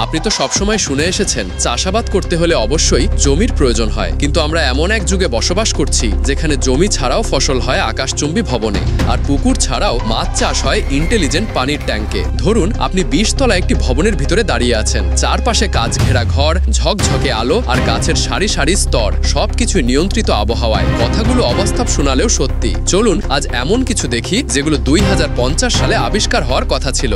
আপনি তো সবসময় শুনে এসেছেন চাষাবাদ করতে হলে অবশ্যই জমির প্রয়োজন হয়, কিন্তু আমরা এমন এক যুগে বসবাস করছি যেখানে জমি ছাড়াও ফসল হয় আকাশচুম্বী ভবনে, আর পুকুর ছাড়াও মাছ চাষ হয় ইন্টেলিজেন্ট পানির ট্যাঙ্কে। ধরুন আপনি 20 তলা একটি ভবনের ভিতরে দাঁড়িয়ে আছেন, চারপাশে কাঁচ ঘেরা ঘর, ঝকঝকে আলো আর গাছের সারি সারি স্তর, সবকিছু নিয়ন্ত্রিত আবহাওয়ায়। কথাগুলো অবাস্তব শোনালেও সত্যি। চলুন আজ এমন কিছু দেখি যেগুলো 2050 সালে আবিষ্কার হওয়ার কথা ছিল।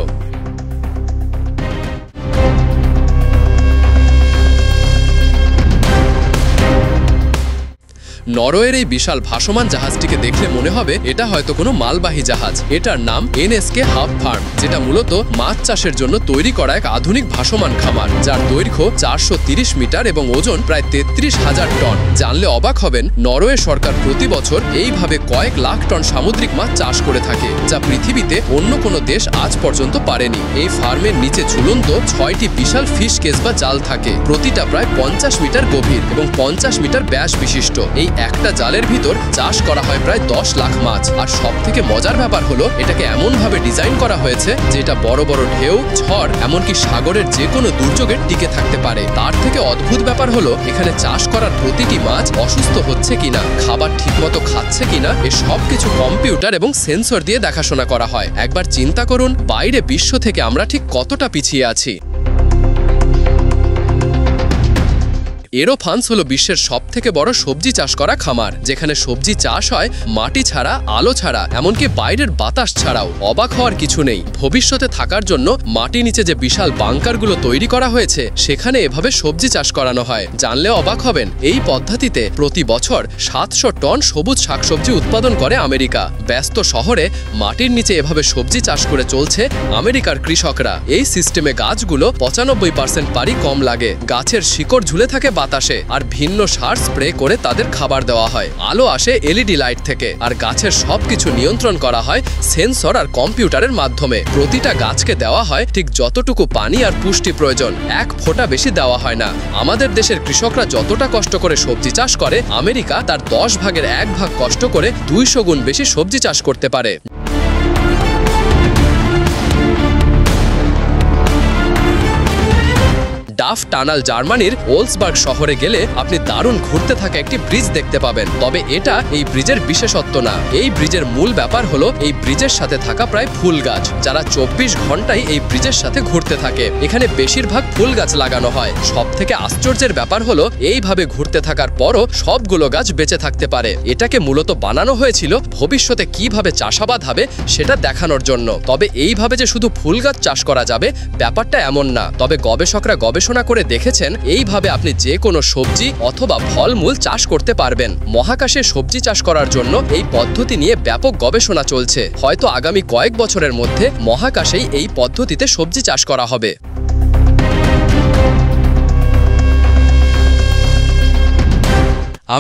নরওয়ের এই বিশাল ভাসমান জাহাজটিকে দেখলে মনে হবে এটা হয়তো কোনো মালবাহী জাহাজ। এটার নাম এনএসকে হাফ ফার্ম, যেটা মূলত মাছ চাষের জন্য তৈরি করা এক আধুনিক ভাসমান খামার, যার দৈর্ঘ্য 430 মিটার এবং ওজন প্রায় 33,000 টন। জানলে অবাক হবেন, নরওয়ে সরকার প্রতি বছর এইভাবে কয়েক লাখ টন সামুদ্রিক মাছ চাষ করে থাকে, যা পৃথিবীতে অন্য কোনো দেশ আজ পর্যন্ত পারেনি। এই ফার্মের নিচে ঝুলন্ত 6টি বিশাল ফিশ কেজ বা জাল থাকে, প্রতিটা প্রায় 50 মিটার গভীর এবং 50 মিটার ব্যাস বিশিষ্ট। এই একটা জালের ভিতর চাষ করা হয় প্রায় 10 লাখ মাছ। আর সব থেকে মজার ব্যাপার হলো, এটাকে এমন ভাবে ডিজাইন করা হয়েছে যে এটা বড় বড় ঢেউ, ঝড়, এমনকি সাগরের যে কোনো দুর্যোগে টিকে থাকতে পারে। তার থেকে অদ্ভুত ব্যাপার হলো, এখানে চাষ করার প্রতিটি মাছ অসুস্থ হচ্ছে কিনা, খাবার ঠিকমতো খাচ্ছে কিনা, এ সব কিছু কম্পিউটার এবং সেন্সর দিয়ে দেখাশোনা করা হয়। একবার চিন্তা করুন, বাইরে বিশ্ব থেকে আমরা ঠিক কতটা পিছিয়ে আছি। এরোফান্স হলো বিশ্বের সবথেকে বড় সবজি চাষ করা খামার, যেখানে সবজি চাষ হয় মাটি ছাড়া, আলো ছাড়া, এমনকি বাইরের বাতাস ছাড়াও। অবাক হওয়ার কিছু নেই, ভবিষ্যতে থাকার জন্য মাটির নিচে যে বিশাল বাংকারগুলো তৈরি করা হয়েছে, সেখানে এভাবে সবজি চাষ করানো হয়। জানলে অবাক হবেন, এই পদ্ধতিতে প্রতি বছর 700 টন সবুজ শাকসবজি উৎপাদন করে আমেরিকা। ব্যস্ত শহরে মাটির নিচে এভাবে সবজি চাষ করে চলছে আমেরিকার কৃষকরা। এই সিস্টেমে গাছগুলো 95% পারি কম লাগে, গাছের শিকড় ঝুলে থাকে বাতাসে, আর ভিন্ন সার স্প্রে করে তাদের খাবার দেওয়া হয়। আলো আসে এলইডি লাইট থেকে, আর গাছের সবকিছু নিয়ন্ত্রণ করা হয় সেন্সর আর কম্পিউটারের মাধ্যমে। প্রতিটা গাছকে দেওয়া হয় ঠিক যতটুকু পানি আর পুষ্টি প্রয়োজন, এক ফোঁটা বেশি দেওয়া হয় না। আমাদের দেশের কৃষকরা যতটা কষ্ট করে সবজি চাষ করে, আমেরিকা তার 10 ভাগের 1 ভাগ কষ্ট করে 200 গুণ বেশি সবজি চাষ করতে পারে। ডাফ টানাল জার্মানির ওলসবার্গ শহরে গেলে আপনি দারুণ ঘুরতে থাকা একটি ব্রিজ দেখতে পাবেন। তবে এটা এই ব্রিজের বিশেষত্ব না। এই ব্রিজের মূল ব্যাপার হলো এই ব্রিজের সাথে থাকা প্রায় ফুল গাছ, যারা 24 ঘন্টাই এই ব্রিজের সাথে ঘুরতে থাকে। এখানে বেশিরভাগ ফুল গাছ লাগানো হয়। সব থেকে আশ্চর্যের ব্যাপার হলো, এইভাবে ঘুরতে থাকার পরও সবগুলো গাছ বেঁচে থাকতে পারে। এটাকে মূলত বানানো হয়েছিল ভবিষ্যতে কিভাবে চাষাবাদ হবে সেটা দেখানোর জন্য। তবে এইভাবে যে শুধু ফুল গাছ চাষ করা যাবে ব্যাপারটা এমন না। তবে গবেষকরা গবেষণা করে দেখেছেন, এইভাবে আপনি যে কোনো সবজি অথবা ফলমূল চাষ করতে পারবেন। মহাকাশে সবজি চাষ করার জন্য এই পদ্ধতি নিয়ে ব্যাপক গবেষণা চলছে। হয়তো আগামী কয়েক বছরের মধ্যে মহাকাশেই এই পদ্ধতিতে সবজি চাষ করা হবে।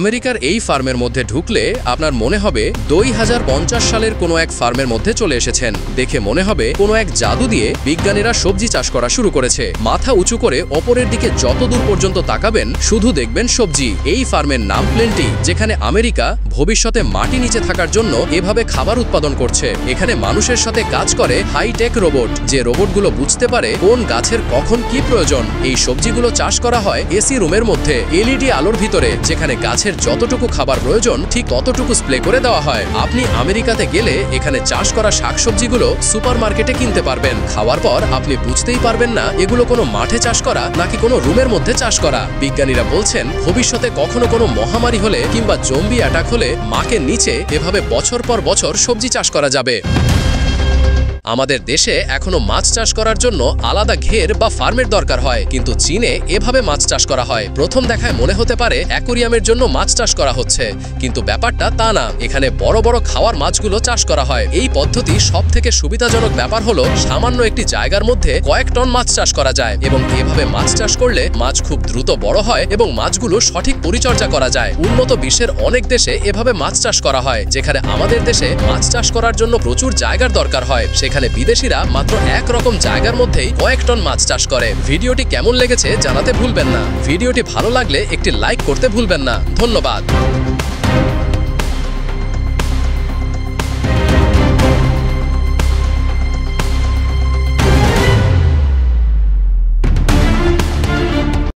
আমেরিকার এই ফার্মের মধ্যে ঢুকলে আপনার মনে হবে 2050 সালের কোনো এক ফার্মের মধ্যে চলে এসেছেন। দেখে মনে হবে কোনো এক জাদু দিয়ে বিজ্ঞানীরা সবজি চাষ করা শুরু করেছে। মাথা উঁচু করে ওপরের দিকে যত দূর পর্যন্ত তাকাবেন শুধু দেখবেন সবজি। এই ফার্মের নাম প্লেন্টি, যেখানে আমেরিকা ভবিষ্যতে মাটি নিচে থাকার জন্য এভাবে খাবার উৎপাদন করছে। এখানে মানুষের সাথে কাজ করে হাইটেক রোবট, যে রোবটগুলো বুঝতে পারে কোন গাছের কখন কি প্রয়োজন। এই সবজিগুলো চাষ করা হয় এসি রুমের মধ্যে, এলইডি আলোর ভিতরে, যেখানে গাছের যতটুকু খাবার প্রয়োজন ঠিক ততটুকু স্প্রে করে দেওয়া হয়। আপনি আমেরিকাতে গেলে এখানে চাষ করা শাকসবজিগুলো সুপারমার্কেটে কিনতে পারবেন। খাওয়ার পর আপনি বুঝতেই পারবেন না এগুলো কোনো মাঠে চাষ করা নাকি কোনো রুমের মধ্যে চাষ করা। বিজ্ঞানীরা বলছেন, ভবিষ্যতে কখনো কোনো মহামারী হলে কিংবা জম্বি অ্যাটাক হলে মাকে নিচে এভাবে বছর পর বছর সবজি চাষ করা যাবে। আমাদের দেশে এখনো মাছ চাষ করার জন্য আলাদা ঘের বা ফার্মের দরকার হয়, কিন্তু চীনে এভাবে মাছ চাষ করা হয়। প্রথম দেখায় মনে হতে পারে অ্যাকোরিয়ামের জন্য মাছ চাষ করা হচ্ছে, কিন্তু ব্যাপারটা তা না। এখানে বড় বড় খাওয়ার মাছগুলো চাষ করা হয়। এই পদ্ধতি সব থেকে সুবিধাজনক ব্যাপার হলো, সামান্য একটি জায়গার মধ্যে কয়েক টন মাছ চাষ করা যায়, এবং এভাবে মাছ চাষ করলে মাছ খুব দ্রুত বড় হয় এবং মাছগুলো সঠিক পরিচর্যা করা যায়। উন্নত বিশ্বের অনেক দেশে এভাবে মাছ চাষ করা হয়, যেখানে আমাদের দেশে মাছ চাষ করার জন্য প্রচুর জায়গার দরকার হয়। সেখানে বিদেশিরা মাত্র এক রকম জায়গার মধ্যেই কয়েক টন মাছ চাষ করে। ভিডিওটি কেমন লেগেছে জানাতে ভুলবেন না। ভিডিওটি ভালো লাগলে একটি লাইক করতে ভুলবেন না। ধন্যবাদ।